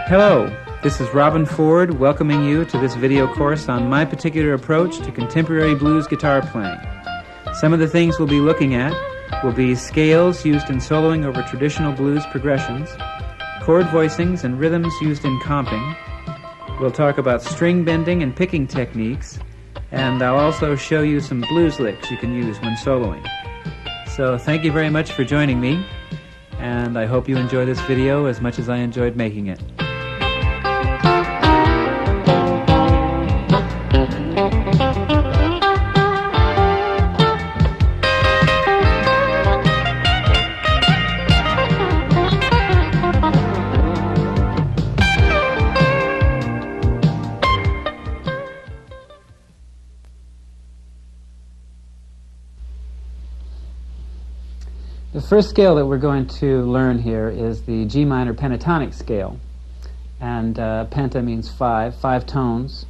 Hello, this is Robben Ford welcoming you to this video course on my particular approach to contemporary blues guitar playing. Some of the things we'll be looking at will be scales used in soloing over traditional blues progressions, chord voicings and rhythms used in comping. We'll talk about string bending and picking techniques, and I'll also show you some blues licks you can use when soloing. So thank you very much for joining me, and I hope you enjoy this video as much as I enjoyed making it. The first scale that we're going to learn here is the G minor pentatonic scale. And penta means five tones.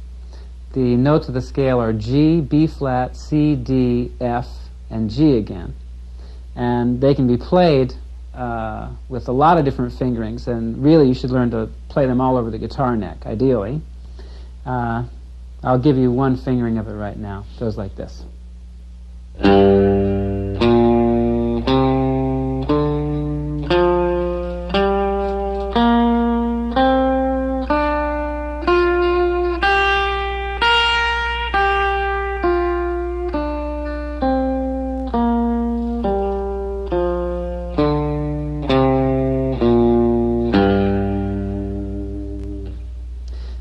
The notes of the scale are G, B flat, C, D, F, and G again. And they can be played with a lot of different fingerings, and really you should learn to play them all over the guitar neck, ideally. I'll give you one fingering of it right now. It goes like this.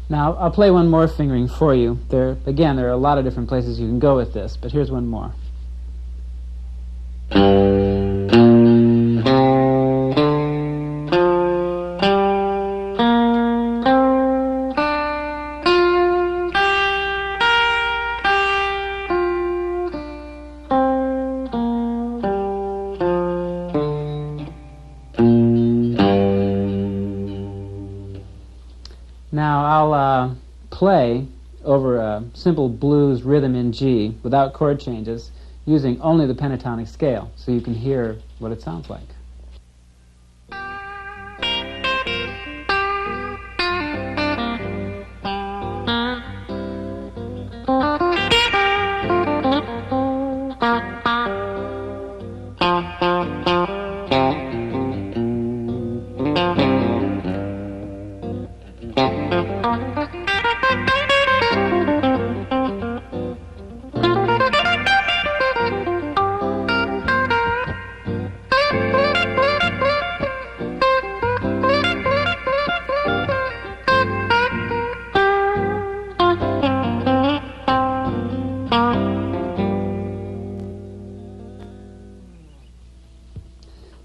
Now, I'll play one more fingering for you. There are a lot of different places you can go with this, but here's one more. Now I'll play over a simple blues rhythm in G without chord changes using only the pentatonic scale so you can hear what it sounds like.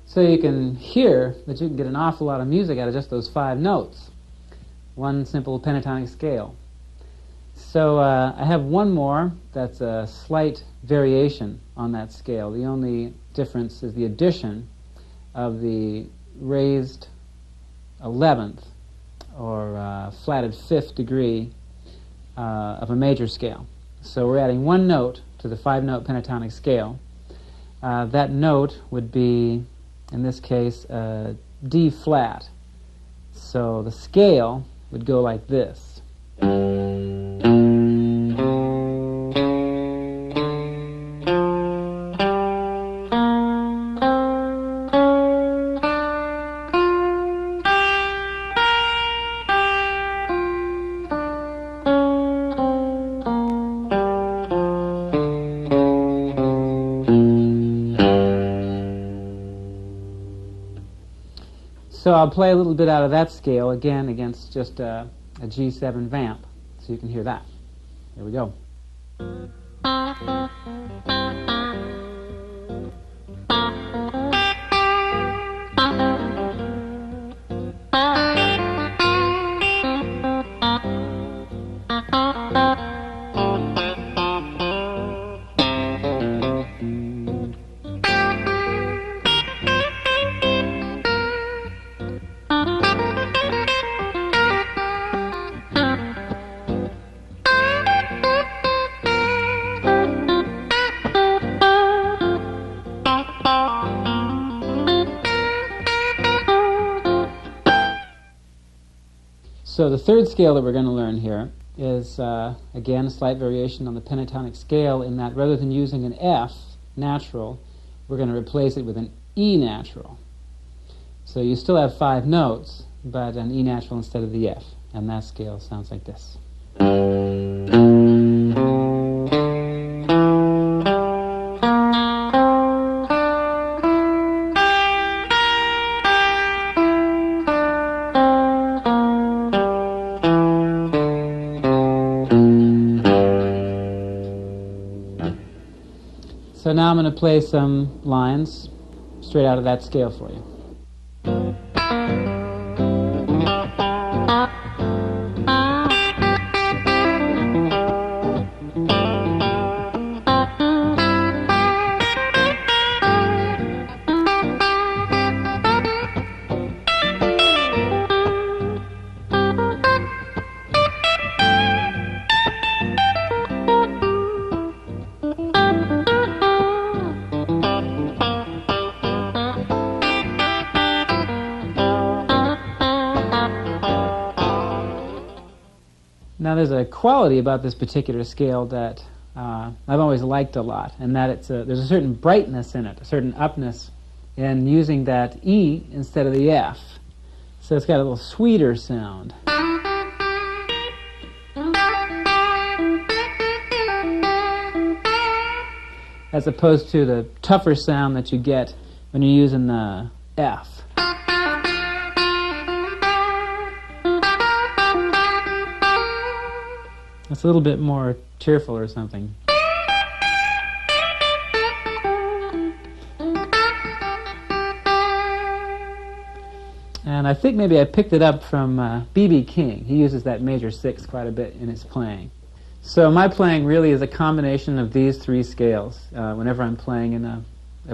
So you can hear that you can get an awful lot of music out of just those 5 notes. One simple pentatonic scale. So I have one more that's a slight variation on that scale. The only difference is the addition of the raised 11th or flatted 5th degree of a major scale. So we're adding one note to the 5-note pentatonic scale. That note would be, in this case, D flat. So the scale would go like this. So I'll play a little bit out of that scale again against just a G7 vamp, so you can hear that. Here we go. So the third scale that we're going to learn here is, again, a slight variation on the pentatonic scale in that rather than using an F natural, we're going to replace it with an E natural. So you still have 5 notes, but an E natural instead of the F. And that scale sounds like this. So now I'm going to play some lines straight out of that scale for you. Now there's a quality about this particular scale that I've always liked a lot, and that there's a certain brightness in it, a certain upness in using that E instead of the F. So it's got a little sweeter sound. As opposed to the tougher sound that you get when you're using the F. It's a little bit more cheerful or something. And I think maybe I picked it up from B.B. King. He uses that major 6 quite a bit in his playing. So my playing really is a combination of these 3 scales whenever I'm playing in a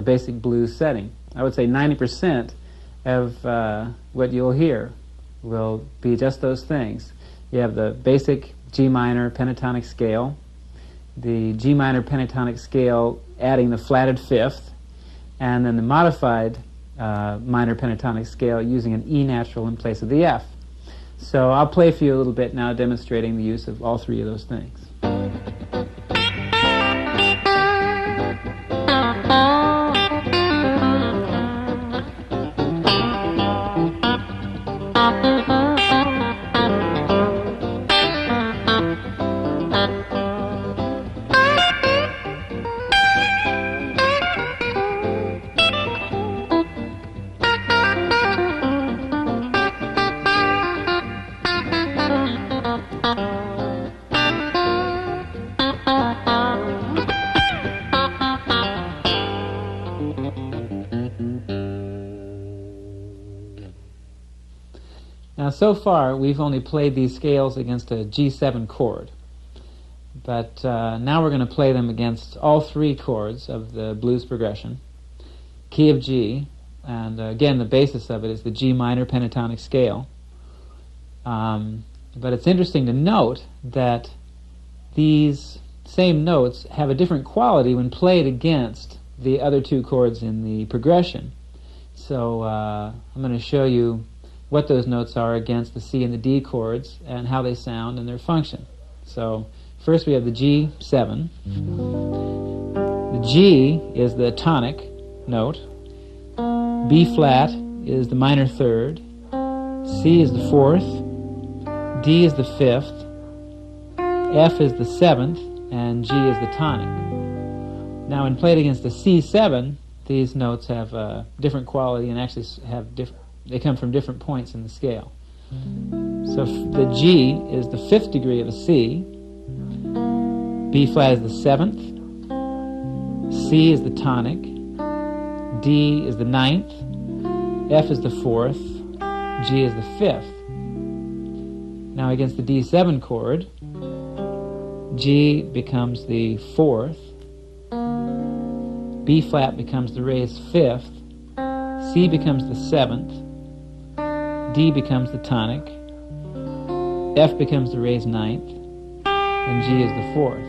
basic blues setting. I would say 90% of what you'll hear will be just those things. You have the basic G minor pentatonic scale, the G minor pentatonic scale adding the flatted 5th, and then the modified minor pentatonic scale using an E natural in place of the F. So I'll play for you a little bit now demonstrating the use of all 3 of those things. Now, so far, we've only played these scales against a G7 chord. But now we're going to play them against all 3 chords of the blues progression. Key of G, and again, the basis of it is the G minor pentatonic scale. But it's interesting to note that these same notes have a different quality when played against the other 2 chords in the progression. So I'm going to show you what those notes are against the C and the D chords and how they sound and their function. So first we have the G7. The G is the tonic note. B flat is the minor 3rd. C is the 4th. D is the 5th. F is the 7th. And G is the tonic. Now when played against the C7, these notes have a different quality and actually have they come from different points in the scale. So the G is the 5th degree of a C, B flat is the 7th, C is the tonic, D is the 9th, F is the 4th, G is the 5th. Now against the D7 chord, G becomes the 4th, B flat becomes the raised 5th, C becomes the 7th, D becomes the tonic, F becomes the raised 9th, and G is the 4th.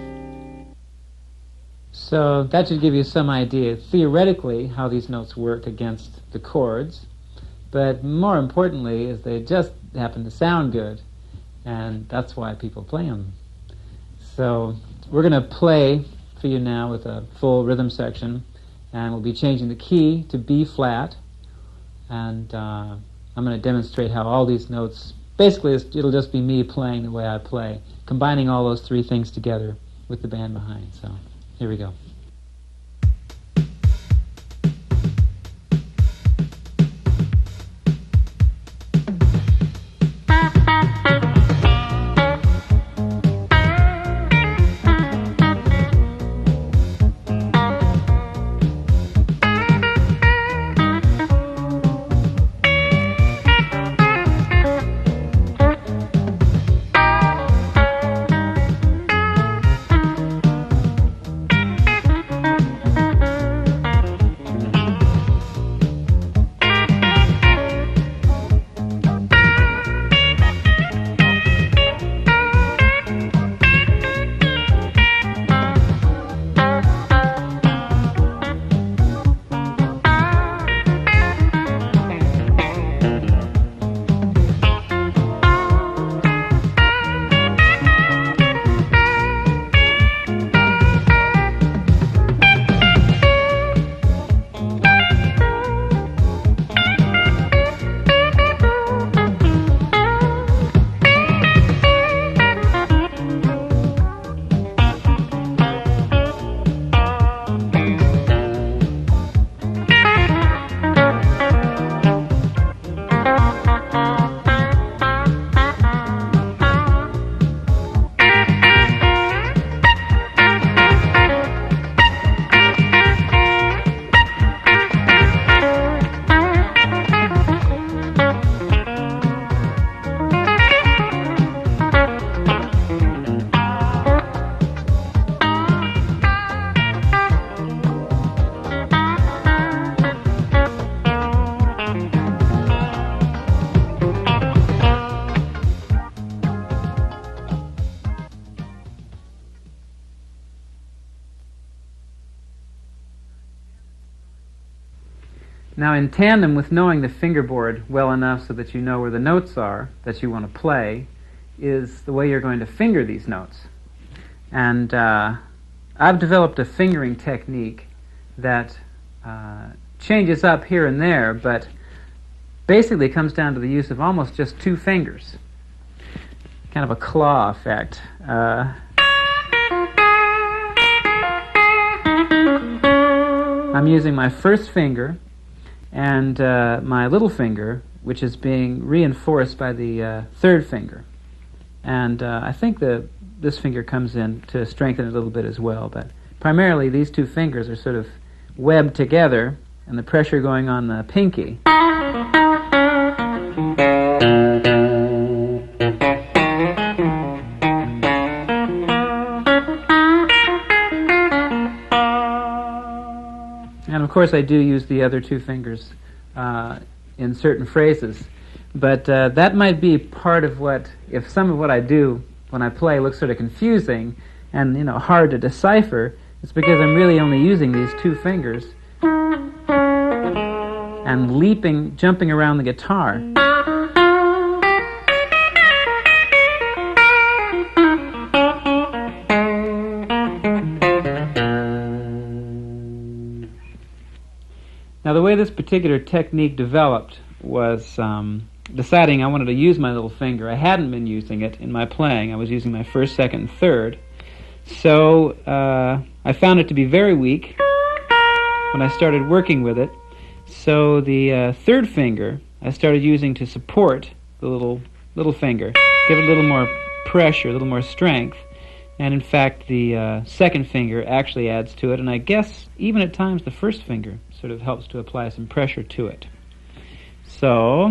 So that should give you some idea theoretically how these notes work against the chords, but more importantly is they just happen to sound good. and that's why people play them. So we're going to play for you now with a full rhythm section, and we'll be changing the key to B flat, and I'm going to demonstrate how all these notes, basically it'll just be me playing the way I play, combining all those three things together with the band behind. So here we go. Now, in tandem with knowing the fingerboard well enough so that you know where the notes are that you want to play is the way you're going to finger these notes. And I've developed a fingering technique that changes up here and there, but basically comes down to the use of almost just two fingers. Kind of a claw effect. I'm using my first finger and my little finger, which is being reinforced by the third finger. And I think that this finger comes in to strengthen it a little bit as well, but primarily these two fingers are sort of webbed together, and the pressure going on the pinky. And of course I do use the other two fingers in certain phrases, but that might be part of what, if some of what I do when I play looks sort of confusing and hard to decipher, it's because I'm really only using these two fingers and jumping around the guitar. Now, the way this particular technique developed was deciding I wanted to use my little finger. I hadn't been using it in my playing. I was using my first, second, and third. So I found it to be very weak when I started working with it. So the third finger I started using to support the little finger, give it a little more pressure, a little more strength. And in fact, the second finger actually adds to it, and I guess even at times the first finger sort of helps to apply some pressure to it. So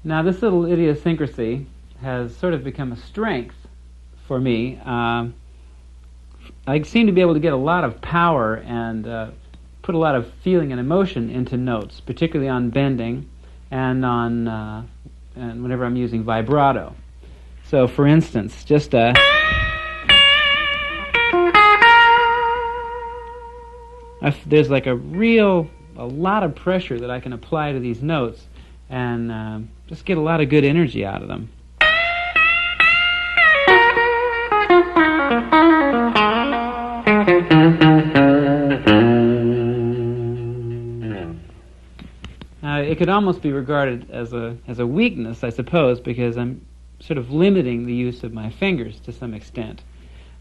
now this little idiosyncrasy has sort of become a strength for me. I seem to be able to get a lot of power and put a lot of feeling and emotion into notes, particularly on bending and on and whenever I'm using vibrato. So, for instance, just a there's like a lot of pressure that I can apply to these notes and just get a lot of good energy out of them. It could almost be regarded as a weakness, I suppose, because I'm sort of limiting the use of my fingers to some extent.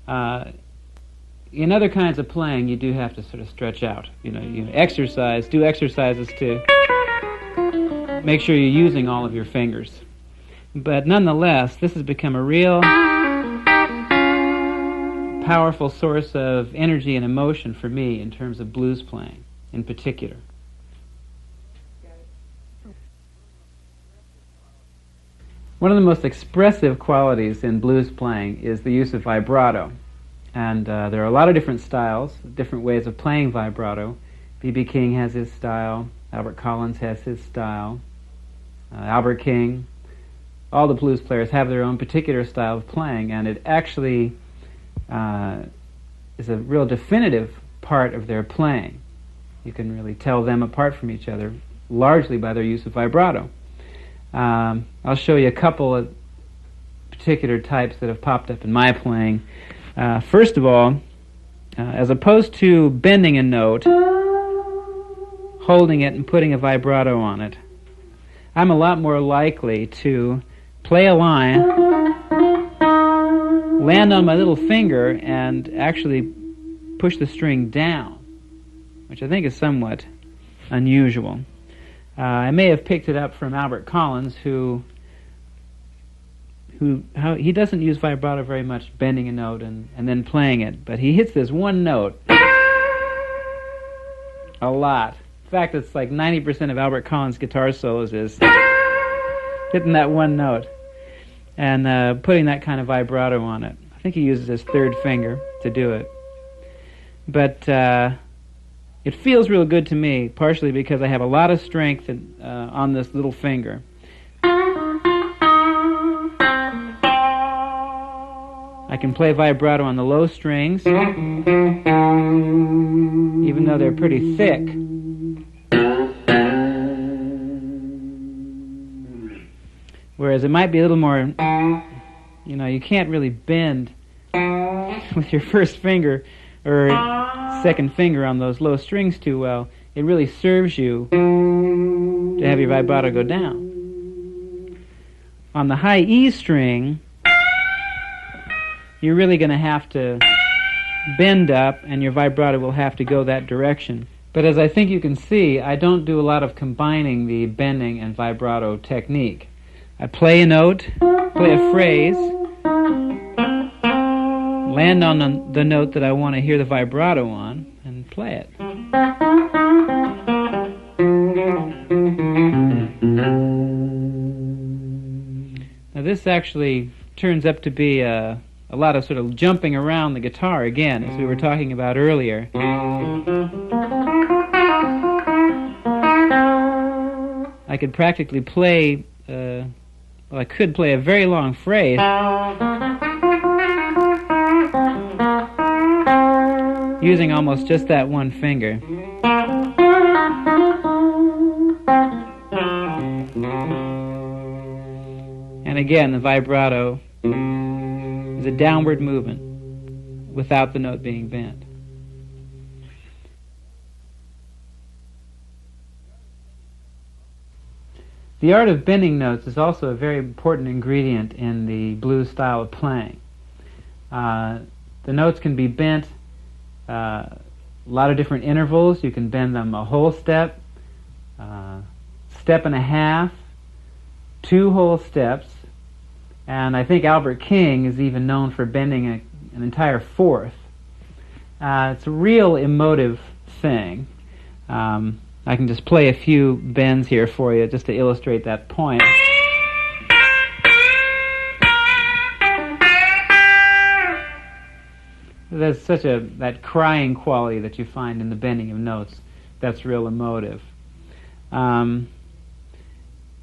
In other kinds of playing, you do have to sort of stretch out. You do exercises to make sure you're using all of your fingers. But nonetheless, this has become a real powerful source of energy and emotion for me in terms of blues playing in particular. One of the most expressive qualities in blues playing is the use of vibrato. And there are a lot of different styles, different ways of playing vibrato. B.B. King has his style, Albert Collins has his style, Albert King. All the blues players have their own particular style of playing, and it actually is a real definitive part of their playing. You can really tell them apart from each other largely by their use of vibrato. I'll show you a couple of particular types that have popped up in my playing. First of all, as opposed to bending a note, holding it and putting a vibrato on it, I'm a lot more likely to play a line, land on my little finger, and actually push the string down, which I think is somewhat unusual. I may have picked it up from Albert Collins, who he doesn't use vibrato very much, bending a note and then playing it, but he hits this one note a lot. In fact, it's like 90% of Albert Collins' guitar solos is hitting that one note and putting that kind of vibrato on it. I think he uses his third finger to do it. But it feels real good to me, partially because I have a lot of strength on this little finger. I can play vibrato on the low strings, even though they're pretty thick. Whereas it might be a little more, you can't really bend with your first finger or second finger on those low strings too well. It really serves you to have your vibrato go down. On the high E string, you're really going to have to bend up, and your vibrato will have to go that direction. But as I think you can see, I don't do a lot of combining the bending and vibrato technique. I play a note, play a phrase, land on the note that I want to hear the vibrato on, and play it. Now this actually turns up to be a lot of sort of jumping around the guitar again, as we were talking about earlier. I could practically play, I could play a very long phrase using almost just that one finger. And again, the vibrato is a downward movement without the note being bent. The art of bending notes is also a very important ingredient in the blues style of playing. The notes can be bent a lot of different intervals. You can bend them a whole step, step and a half, 2 whole steps, and I think Albert King is even known for bending an entire fourth. It's a real emotive thing. I can just play a few bends here for you just to illustrate that point. There's such that crying quality that you find in the bending of notes that's real emotive. The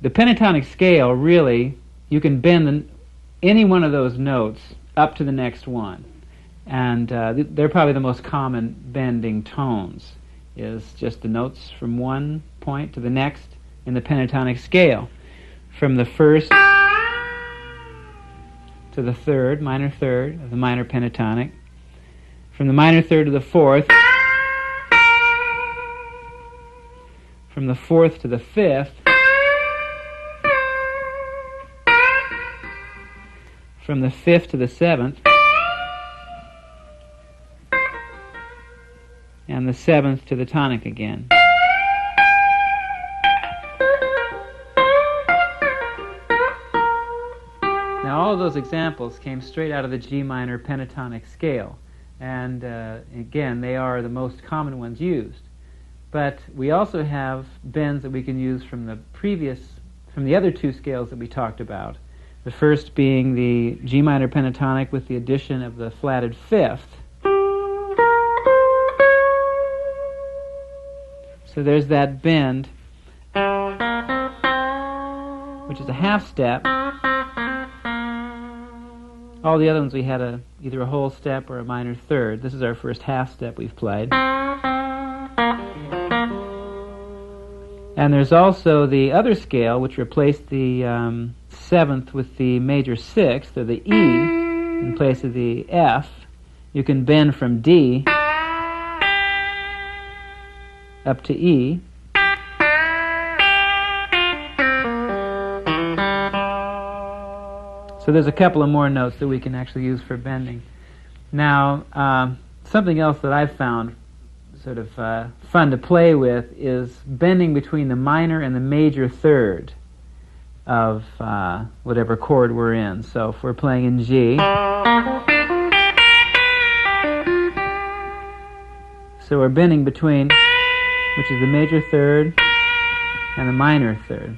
pentatonic scale, really, you can bend any one of those notes up to the next one. And they're probably the most common bending tones. is just the notes from one point to the next in the pentatonic scale. From the first to the third, minor third of the minor pentatonic. From the minor third to the fourth. From the fourth to the fifth. From the fifth to the seventh. And the seventh to the tonic again. Now all of those examples came straight out of the G minor pentatonic scale, and again they are the most common ones used. But we also have bends that we can use from the other two scales that we talked about. The first being the G minor pentatonic with the addition of the flatted fifth. So there's that bend, which is a half step. All the other ones we had either a whole step or a minor third. This is our first half step we've played. And there's also the other scale, which replaced the seventh with the major sixth, or the E, in place of the F. You can bend from D up to E. So there's a couple of more notes that we can actually use for bending. Now, something else that I've found sort of fun to play with is bending between the minor and the major third of whatever chord we're in. So if we're playing in G, so we're bending between, which is the major third and the minor third.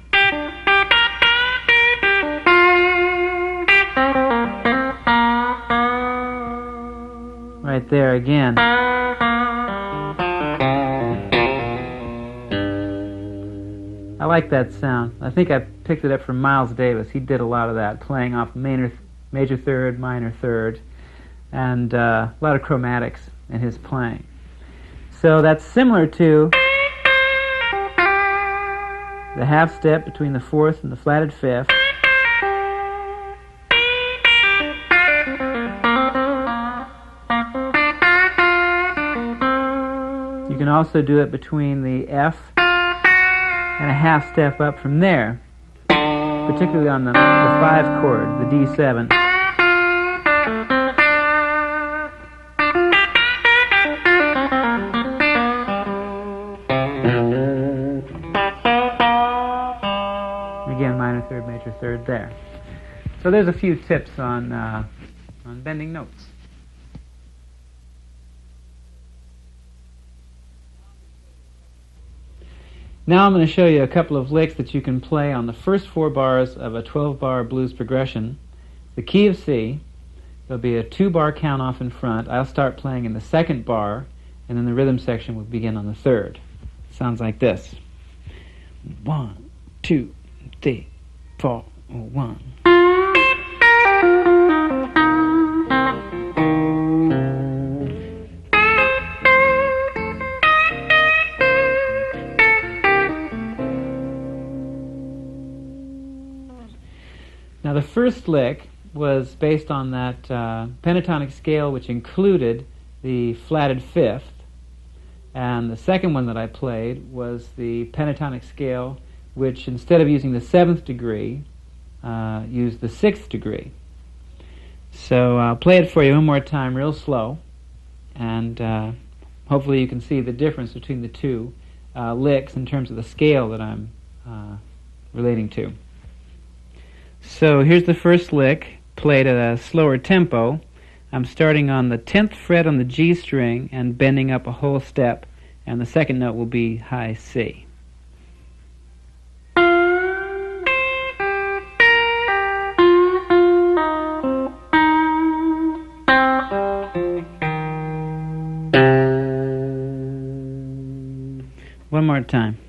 Right there again. I like that sound. I think I picked it up from Miles Davis. He did a lot of that, playing off major third, minor third, and a lot of chromatics in his playing. So that's similar to the half step between the fourth and the flatted fifth. You can also do it between the F and a half step up from there, particularly on the 5 chord, the D7. Again, minor third, major third there. So there's a few tips on bending notes. Now I'm going to show you a couple of licks that you can play on the first 4 bars of a 12-bar blues progression. The key of C. There'll be a 2-bar count off in front. I'll start playing in the 2nd bar, and then the rhythm section will begin on the 3rd. Sounds like this. 1, 2, 3, 4, 1. Now the first lick was based on that pentatonic scale which included the flatted fifth, and the second one that I played was the pentatonic scale which, instead of using the 7th degree, used the 6th degree. So I'll play it for you one more time real slow, and hopefully you can see the difference between the two licks in terms of the scale that I'm relating to. So here's the first lick, played at a slower tempo. I'm starting on the 10th fret on the G string and bending up a whole step, and the second note will be high C. One more time.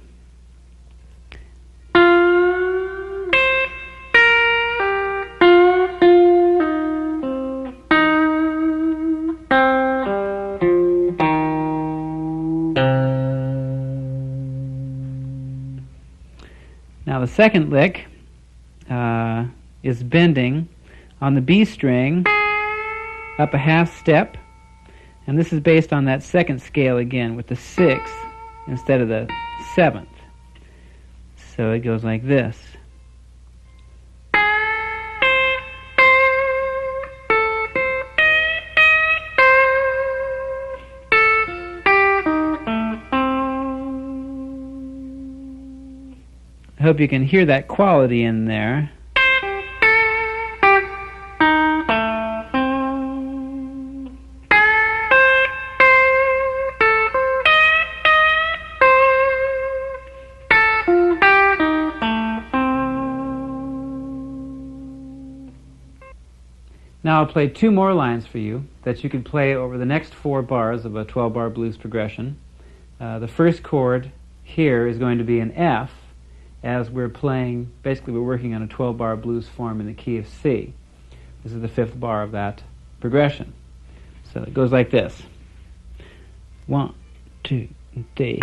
Now the second lick is bending on the B string up a half step, and this is based on that second scale again with the 6th instead of the 7th. So it goes like this. I hope you can hear that quality in there. Now I'll play 2 more lines for you that you can play over the next 4 bars of a 12-bar blues progression. The first chord here is going to be an F, as we're playing, basically we're working on a 12-bar blues form in the key of C. This is the 5th bar of that progression. So it goes like this. 1, 2, 3.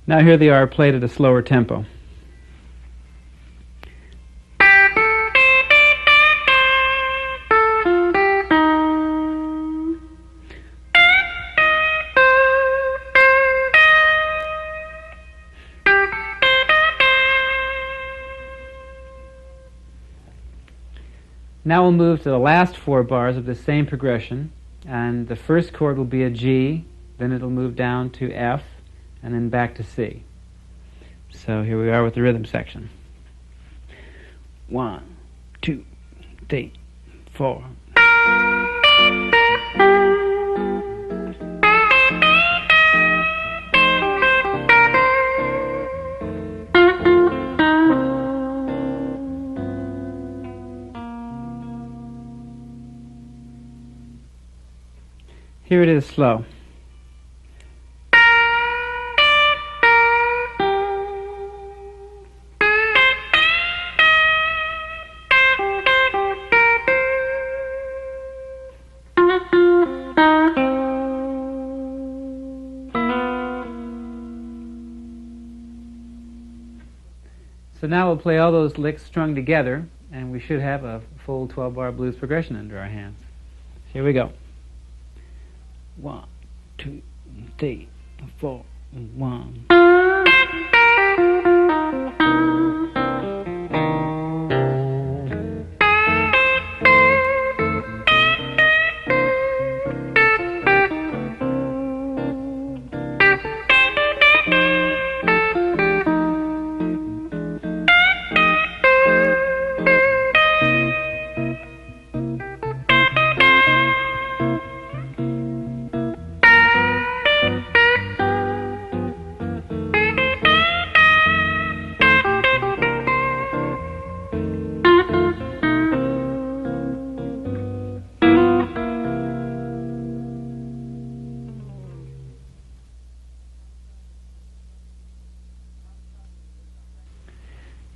Now here they are played at a slower tempo. Now we'll move to the last 4 bars of the same progression, and the first chord will be a G, then it'll move down to F, and then back to C. So here we are with the rhythm section. 1, 2, 3, 4. Here it is slow. So now we'll play all those licks strung together, and we should have a full 12-bar blues progression under our hands. Here we go. 1, 2, 3, 4, 1.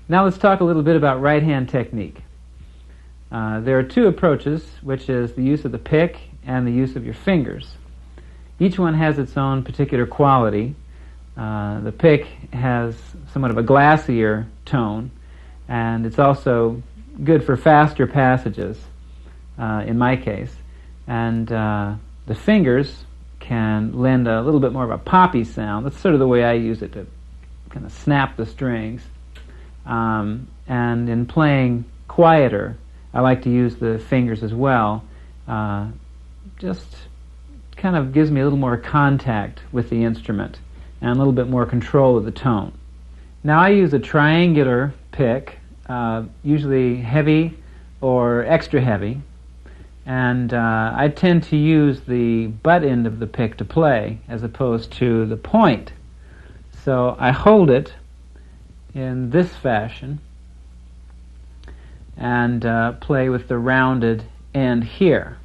Now let's talk a little bit about right-hand technique. There are 2 approaches, which is the use of the pick and the use of your fingers. Each one has its own particular quality. The pick has somewhat of a glassier tone, and it's also good for faster passages, in my case. And the fingers can lend a little bit more of a poppy sound. That's sort of the way I use it, to kind of snap the strings. And in playing quieter, I like to use the fingers as well. Just kind of gives me a little more contact with the instrument and a little bit more control of the tone. Now I use a triangular pick, usually heavy or extra heavy, and I tend to use the butt end of the pick to play as opposed to the point. So I hold it in this fashion and play with the rounded end here.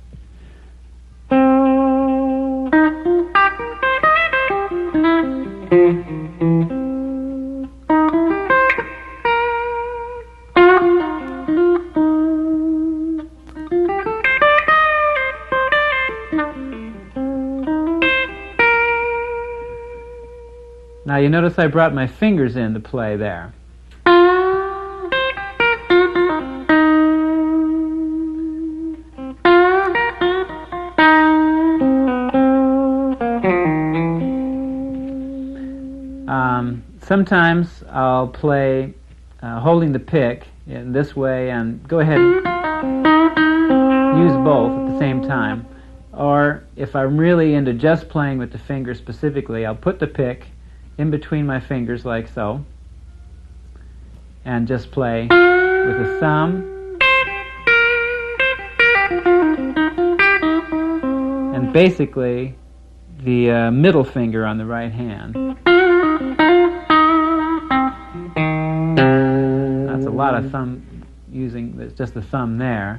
you notice I brought my fingers into play there. Sometimes I'll play holding the pick in this way and go ahead and use both at the same time. Or if I'm really into just playing with the fingers specifically, I'll put the pick in between my fingers like so and just play with the thumb and basically the middle finger on the right hand. That's a lot of thumb using just the thumb there.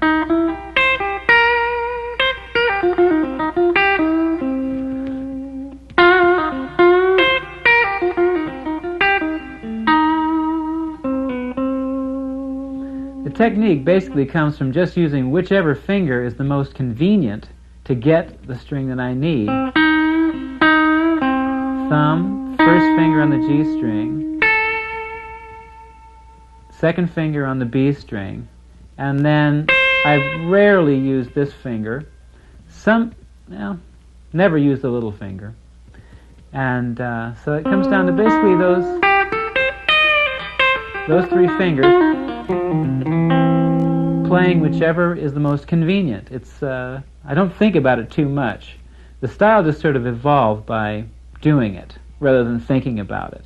The technique basically comes from just using whichever finger is the most convenient to get the string that I need. Thumb, first finger on the G string, second finger on the B string, and then I rarely use this finger. Never use the little finger. And so it comes down to basically those three fingers playing whichever is the most convenient. It's I don't think about it too much. The style just sort of evolved by doing it rather than thinking about it.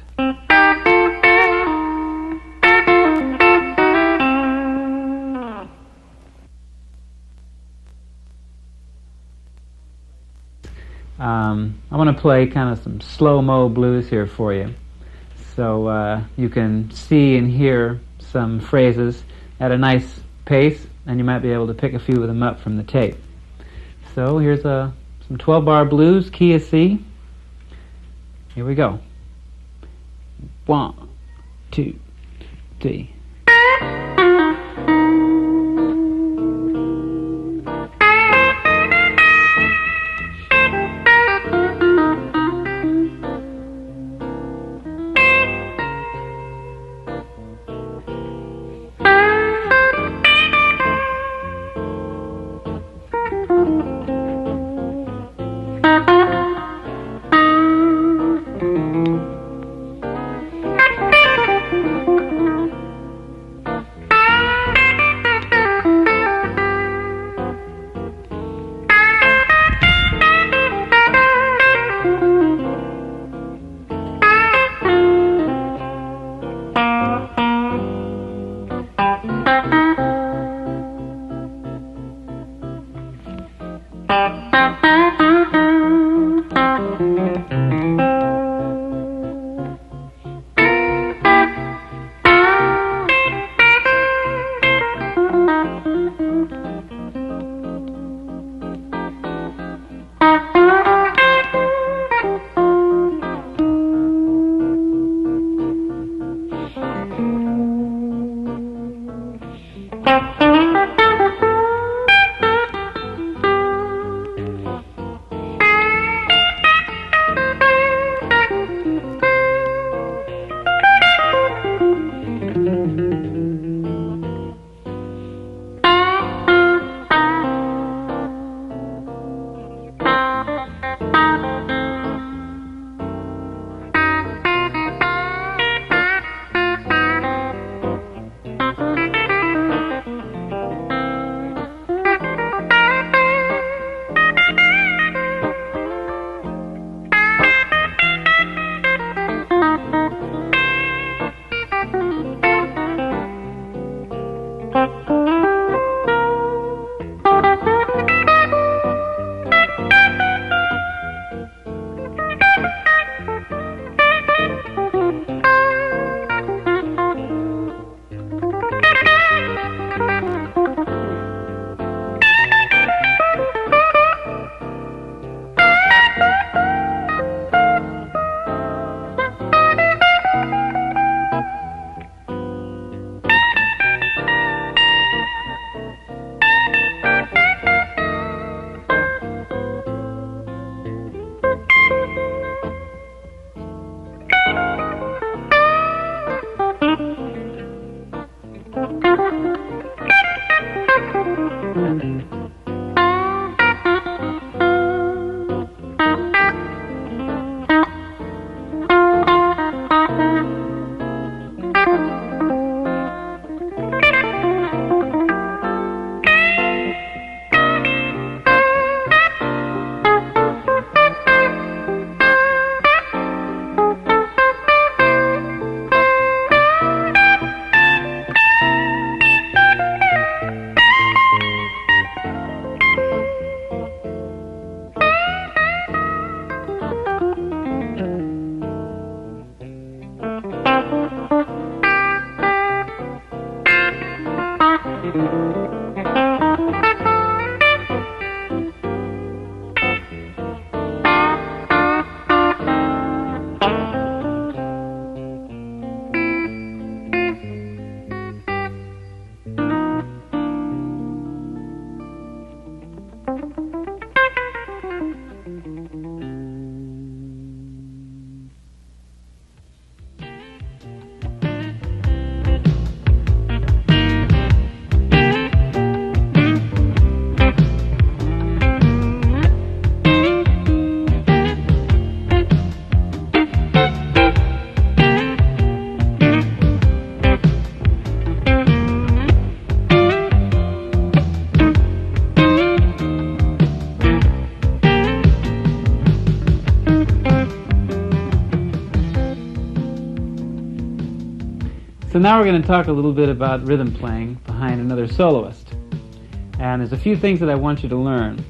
I want to play kind of some slow-mo blues here for you, so you can see and hear some phrases at a nice pace, and you might be able to pick a few of them up from the tape. So here's some 12-bar blues, key of C. Here we go. 1, 2, 3. So now we're going to talk a little bit about rhythm playing behind another soloist. And there's a few things that I want you to learn.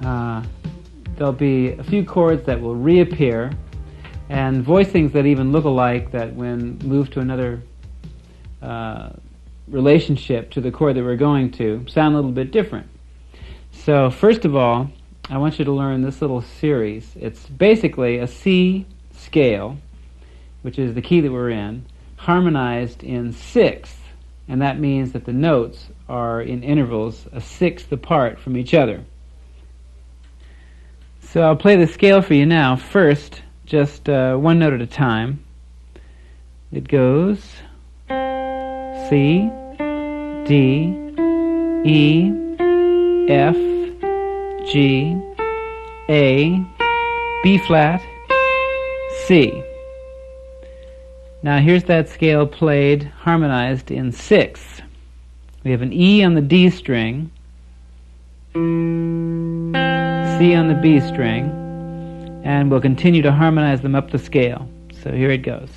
There'll be a few chords that will reappear, and voicings that even look alike that when moved to another relationship to the chord that we're going to sound a little bit different. So first of all, I want you to learn this little series. It's basically a C scale, which is the key that we're in, harmonized in sixth, and that means that the notes are in intervals a sixth apart from each other. So I'll play the scale for you now. First, just one note at a time. It goes C, D, E, F, G, A, B flat, C. Now here's that scale played harmonized in sixths. We have an E on the D string, C on the B string, and we'll continue to harmonize them up the scale. So here it goes.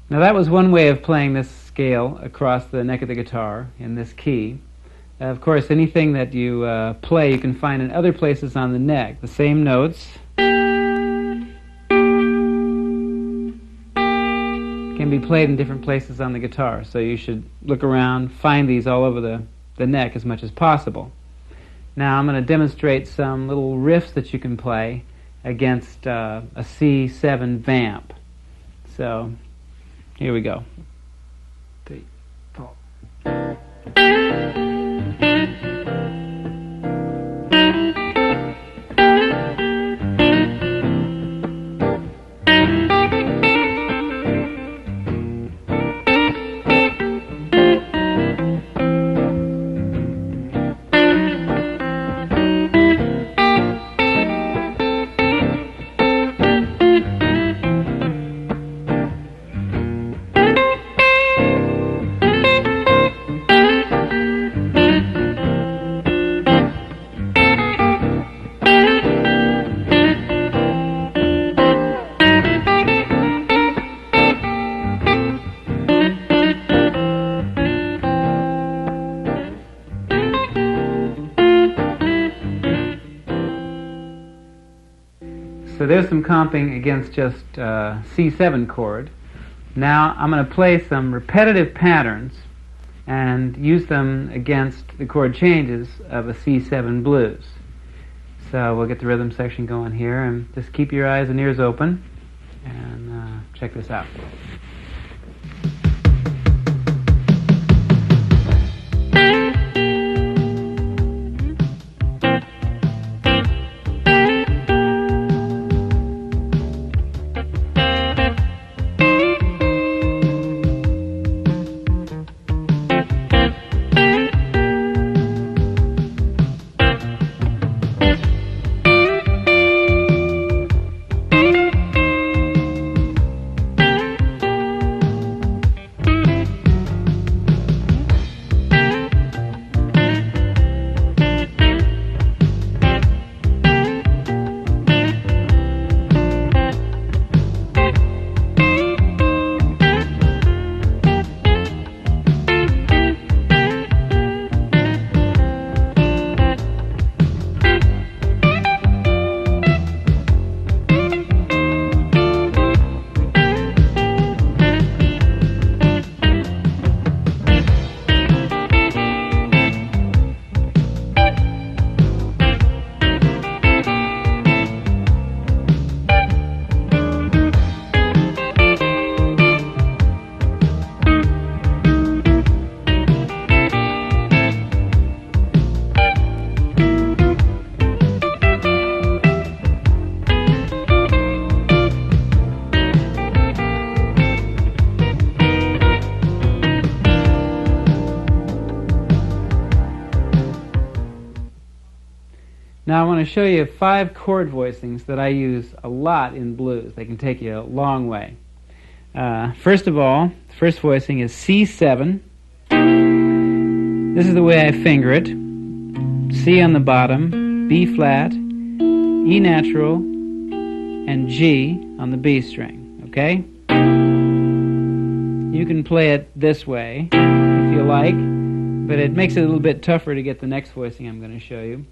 Now that was one way of playing this scale across the neck of the guitar in this key. Of course, anything that you play you can find in other places on the neck. The same notes can be played in different places on the guitar, so you should look around, find these all over the neck as much as possible. Now I'm going to demonstrate some little riffs that you can play against a C7 vamp. So here we go. 3, 4. So there's some comping against just C7 chord. Now I'm going to play some repetitive patterns and use them against the chord changes of a C7 blues. So we'll get the rhythm section going here, and just keep your eyes and ears open and check this out. Now I want to show you 5 chord voicings that I use a lot in blues. They can take you a long way. First of all, the first voicing is C7. This is the way I finger it. C on the bottom, B flat, E natural, and G on the B string, okay? You can play it this way if you like, but it makes it a little bit tougher to get the next voicing I'm going to show you,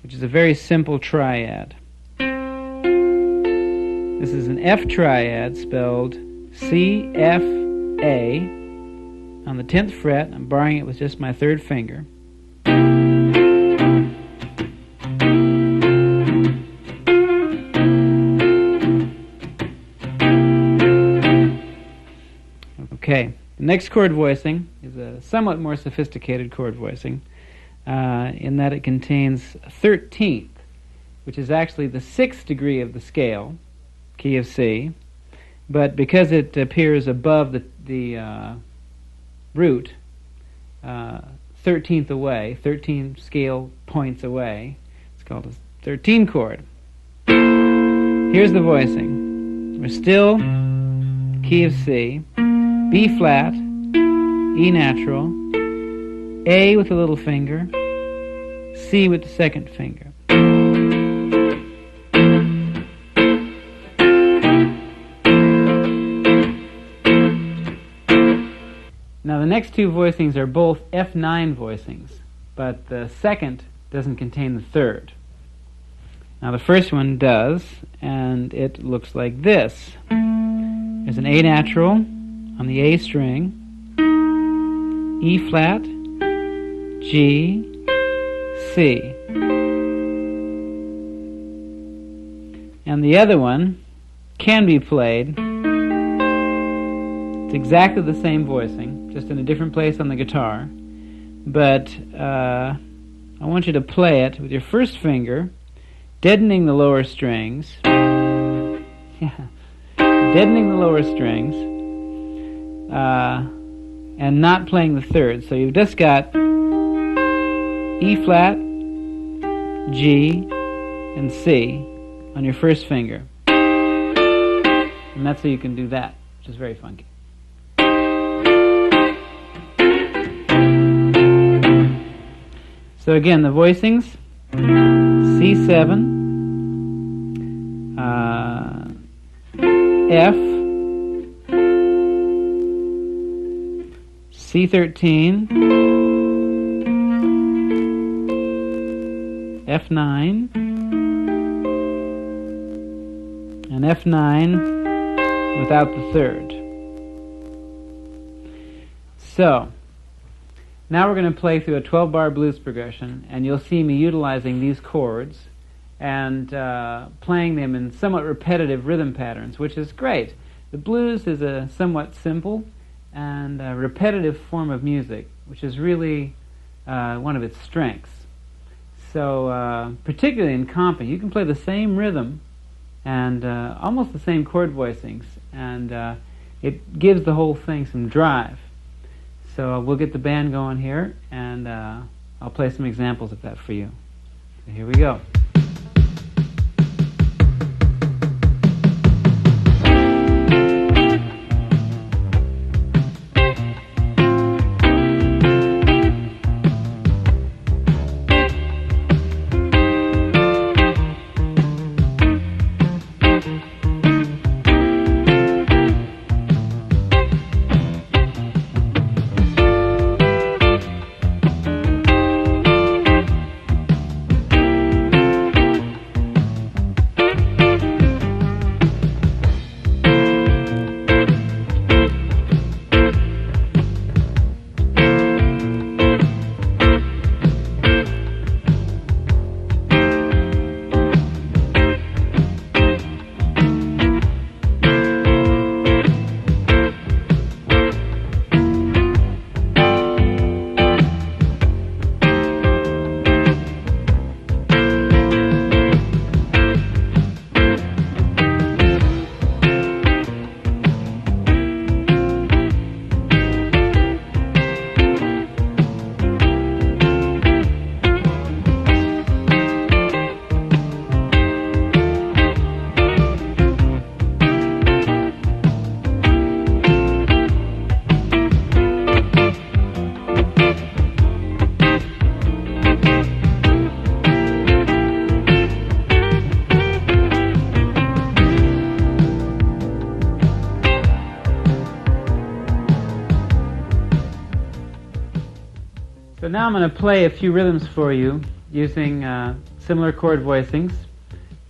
which is a very simple triad. This is an F triad spelled C, F, A on the 10th fret. I'm barring it with just my 3rd finger. Okay, the next chord voicing is a somewhat more sophisticated chord voicing in that it contains a 13th, which is actually the 6th degree of the scale, key of C, but because it appears above the root, 13th away, 13 scale points away, it's called a 13 chord. Here's the voicing. We're still key of C, B flat, E natural, A with the little finger, C with the 2nd finger. Now the next 2 voicings are both F9 voicings, but the 2nd doesn't contain the 3rd. Now the first one does, and it looks like this. There's an A natural on the A string, E flat, G, C. And the other one can be played. It's exactly the same voicing, just in a different place on the guitar. But I want you to play it with your first finger, deadening the lower strings. Yeah, deadening the lower strings. And not playing the 3rd. So you've just got E flat, G, and C on your first finger. And that's how you can do that, which is very funky. So again, the voicings, C7, F, C13, F9, and F9 without the 3rd. So, now we're going to play through a 12-bar blues progression, and you'll see me utilizing these chords and playing them in somewhat repetitive rhythm patterns, which is great. The blues is a somewhat simple and a repetitive form of music, which is really one of its strengths. So particularly in comping, you can play the same rhythm and almost the same chord voicings, and it gives the whole thing some drive. So we'll get the band going here, and I'll play some examples of that for you. So here we go. So now I'm going to play a few rhythms for you using similar chord voicings,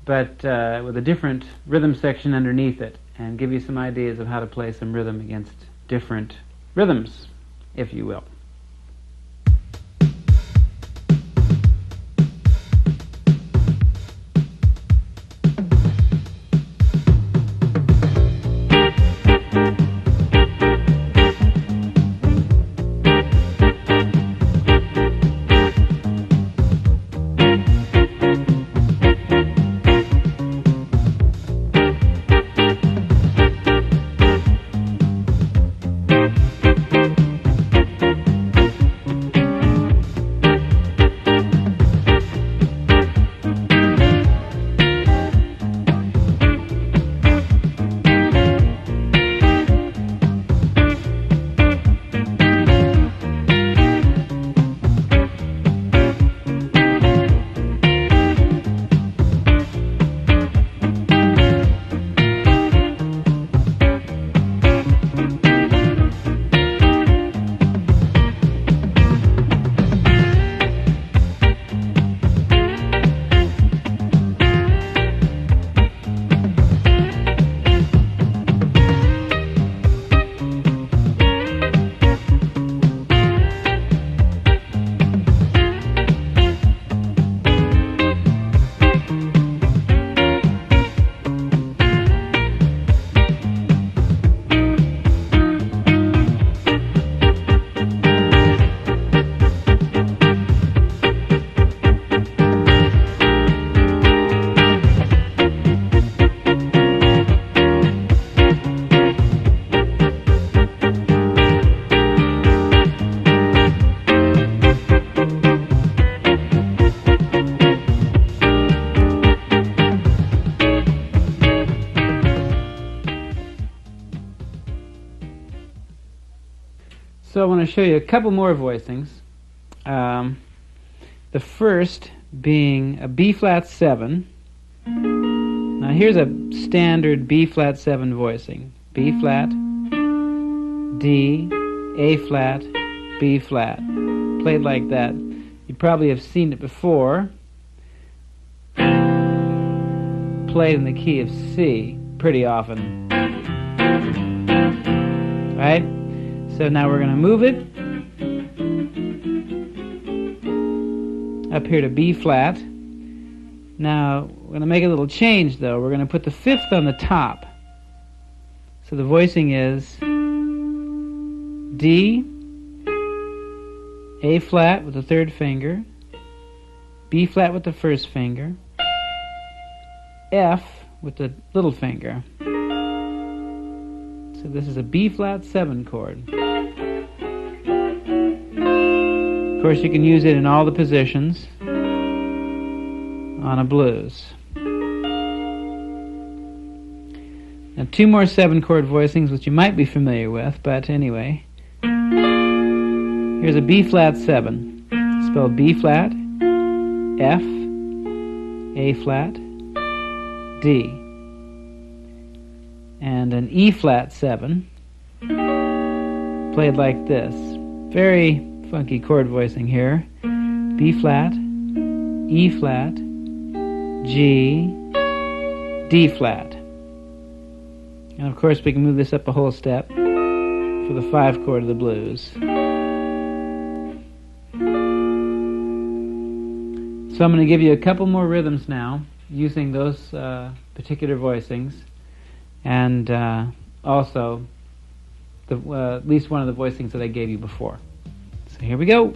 but with a different rhythm section underneath it, and give you some ideas of how to play some rhythm against different rhythms, if you will. So I want to show you a couple more voicings. The first being a B-flat 7. Now here's a standard B-flat 7 voicing. B-flat, D, A-flat, B-flat. Played like that. You probably have seen it before. Played in the key of C pretty often. Right? So now we're going to move it up here to B-flat. Now we're going to make a little change though. We're going to put the 5th on the top. So the voicing is D, A-flat with the 3rd finger, B-flat with the 1st finger, F with the little finger. So this is a B-flat 7 chord. Of course, you can use it in all the positions on a blues. Now 2 more 7 chord voicings which you might be familiar with, but anyway. Here's a B-flat 7, spelled B-flat, F, A-flat, D. And an E-flat 7, played like this. Very funky chord voicing here. B-flat, E-flat, G, D-flat. And of course we can move this up a whole step for the 5 chord of the blues. So I'm going to give you a couple more rhythms now using those particular voicings, and also at least one of the voicings that I gave you before. So here we go.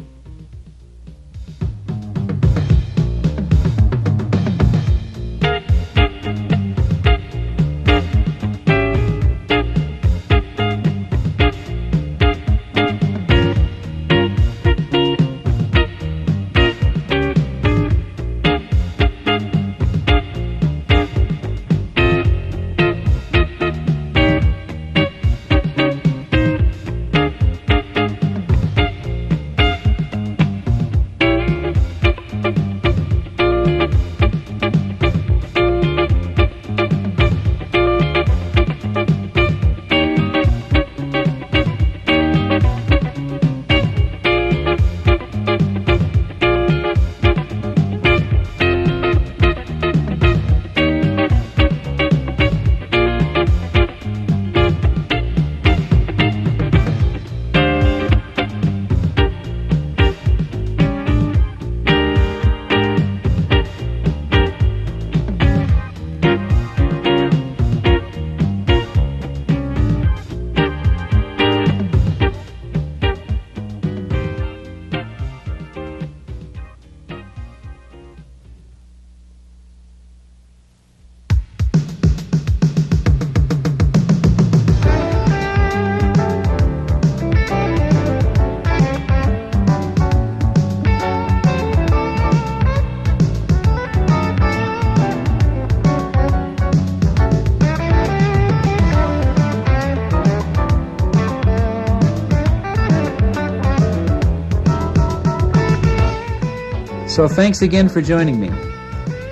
So thanks again for joining me.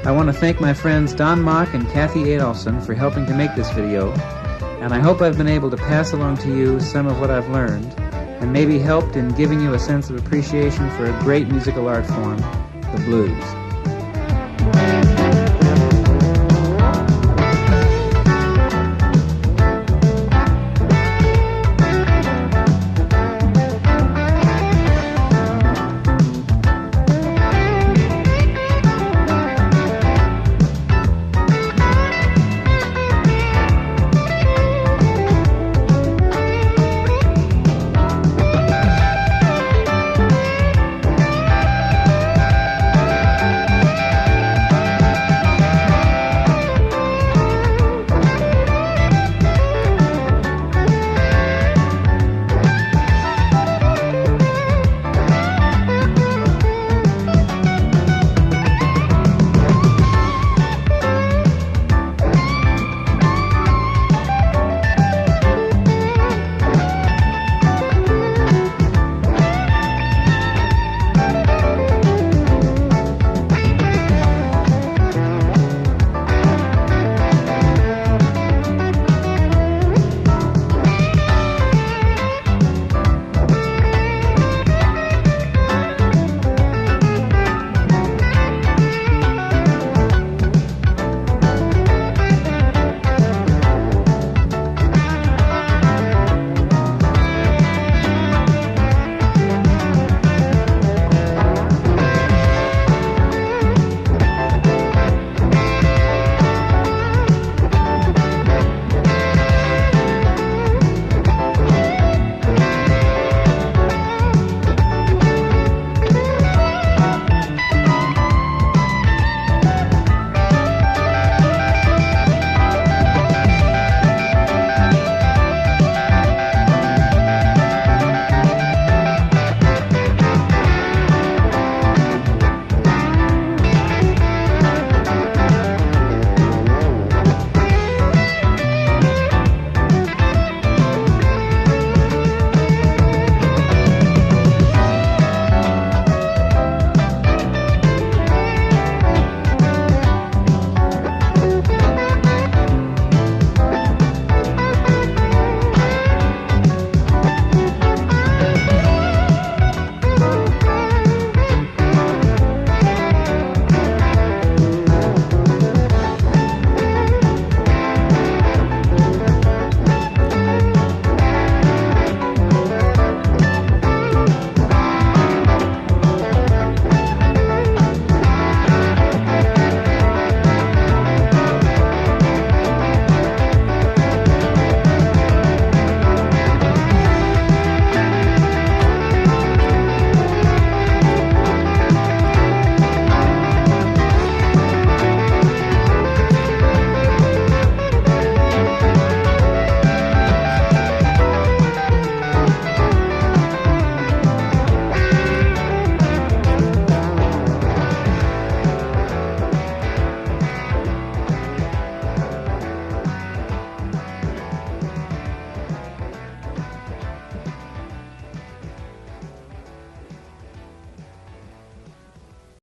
I want to thank my friends Don Mock and Kathy Adolfson for helping to make this video, and I hope I've been able to pass along to you some of what I've learned, and maybe helped in giving you a sense of appreciation for a great musical art form, the blues.